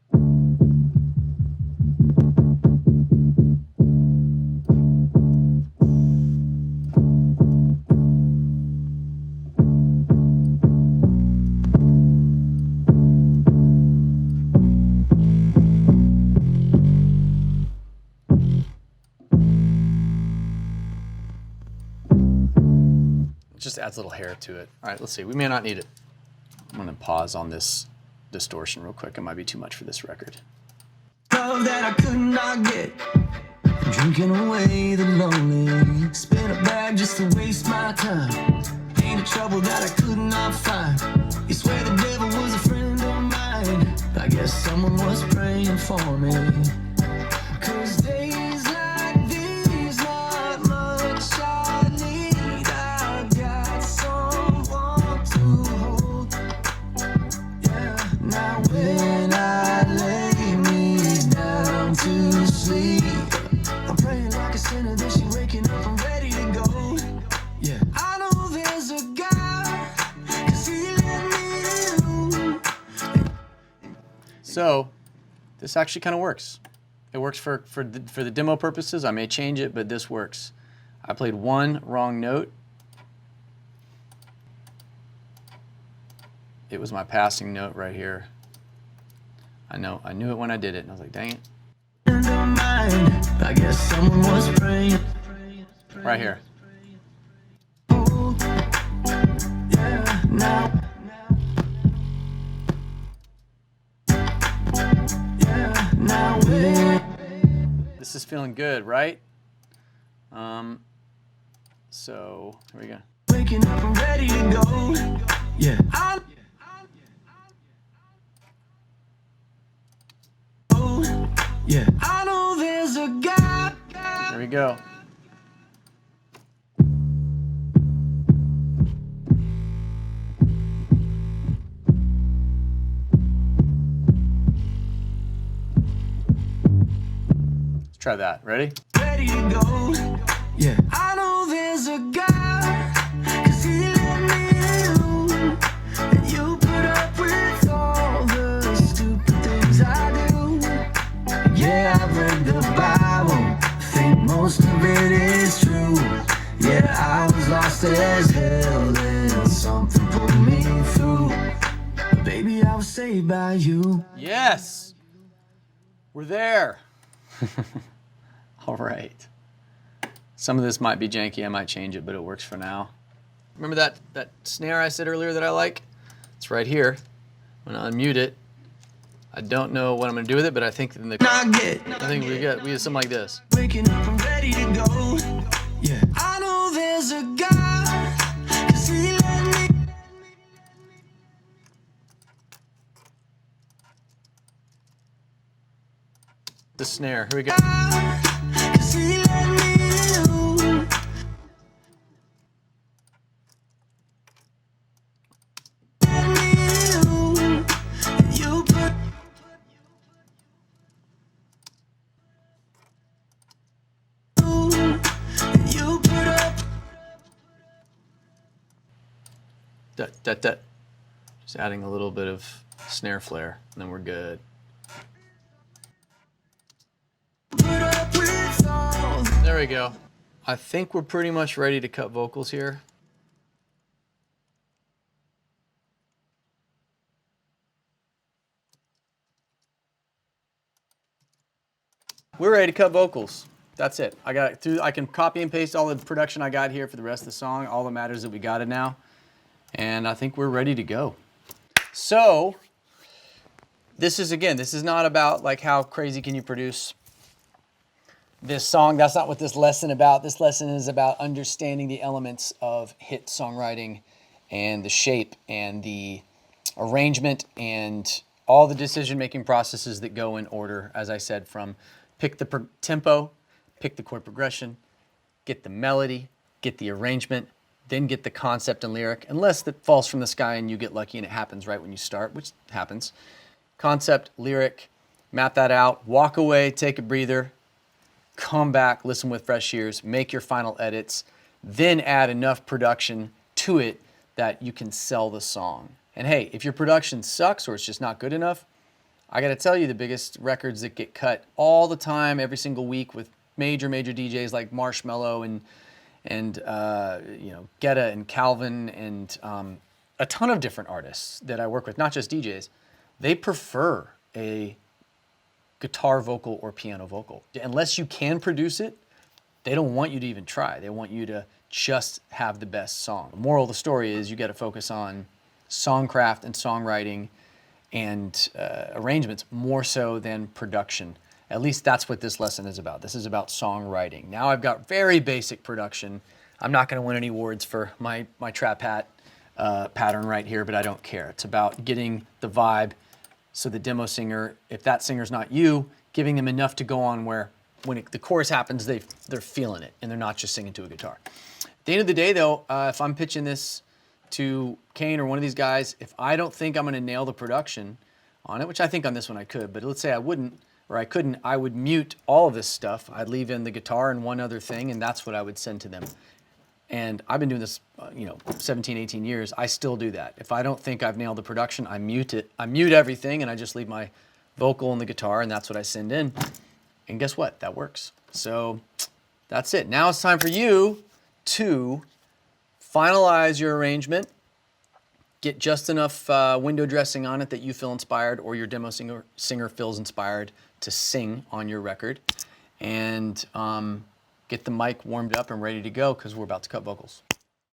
Just adds a little hair to it. All right, let's see. We may not need it. I'm gonna pause on this distortion real quick. It might be too much for this record. Love that I could not get. Drinking away the lonely. Spin a bag just to waste my time. Ain't a trouble that I could not find. You swear the devil was a friend of mine. I guess someone was praying for me. 'Cause days like these, not much I need. I got someone to hold. Yeah, now when I lay me down to sleep, I'm praying like a sinner that she waking up, I'm ready to go. Yeah, I know there's a God, 'cause he let me in. So this actually kind of works. It works for the demo purposes. I may change it, but this works. I played one wrong note. It was my passing note right here. I knew it when I did it, and I was like, dang it. I guess someone was praying. Right here. Yeah, now. Yeah, now This is feeling good, right? So here we go. waking up, I'm ready to go. Yeah. Yeah. I know there's a God. Here we go. Let's try that. Ready? Ready to go. Yeah. I know there's a God, 'cause he let me in. And you put up with all the stupid things I do. Yeah, I've read the Bible, think most of it is true. Yeah, I was lost as hell, then something pulled me through. But baby, I was saved by you. Yes! We're there. All right. Some of this might be janky. I might change it, but it works for now. Remember that snare I said earlier that I like? It's right here. I'm gonna unmute it. I don't know what I'm gonna do with it, but I think we get something like this. Waking up, I'm ready to go. Yeah, I know there's a God, 'cause he let me. The snare. Here we go. 'Cause he let me in. Let me in. You put. You put up. That. Just adding a little bit of snare flare, and then we're good. Put up with all. There we go. I think we're pretty much ready to cut vocals here. We're ready to cut vocals. That's it. I got it through. I can copy and paste all the production I got here for the rest of the song. All that matters that we got it now. And I think we're ready to go. So, this is not about like how crazy can you produce this song. That's not what this lesson about. This lesson is about understanding the elements of hit songwriting and the shape and the arrangement and all the decision-making processes that go in order, as I said, from pick the tempo, pick the chord progression, get the melody, get the arrangement, then get the concept and lyric, unless that falls from the sky and you get lucky and it happens right when you start, which happens. Concept, lyric, map that out, walk away, take a breather, come back, listen with fresh ears, make your final edits, then add enough production to it that you can sell the song. And hey, if your production sucks or it's just not good enough, I gotta tell you, the biggest records that get cut all the time, every single week with major DJs like Marshmello and Guetta and Calvin and a ton of different artists that I work with, not just DJs, they prefer a guitar vocal or piano vocal. Unless you can produce it, they don't want you to even try. They want you to just have the best song. The moral of the story is you got to focus on songcraft and songwriting and arrangements more so than production. At least that's what this lesson is about. This is about songwriting. Now I've got very basic production. I'm not going to win any awards for my trap hat pattern right here, but I don't care. It's about getting the vibe. So the demo singer, if that singer's not you, giving them enough to go on where when the chorus happens, they're feeling it and they're not just singing to a guitar. At the end of the day though, if I'm pitching this to Kane or one of these guys, if I don't think I'm gonna nail the production on it, which I think on this one I could, but let's say I wouldn't, or I couldn't, I would mute all of this stuff. I'd leave in the guitar and one other thing, and that's what I would send to them. And I've been doing this, 17, 18 years. I still do that. If I don't think I've nailed the production, I mute it. I mute everything, and I just leave my vocal and the guitar, and that's what I send in. And guess what? That works. So that's it. Now it's time for you to finalize your arrangement, get just enough window dressing on it that you feel inspired or your demo singer feels inspired to sing on your record, and get the mic warmed up and ready to go because we're about to cut vocals.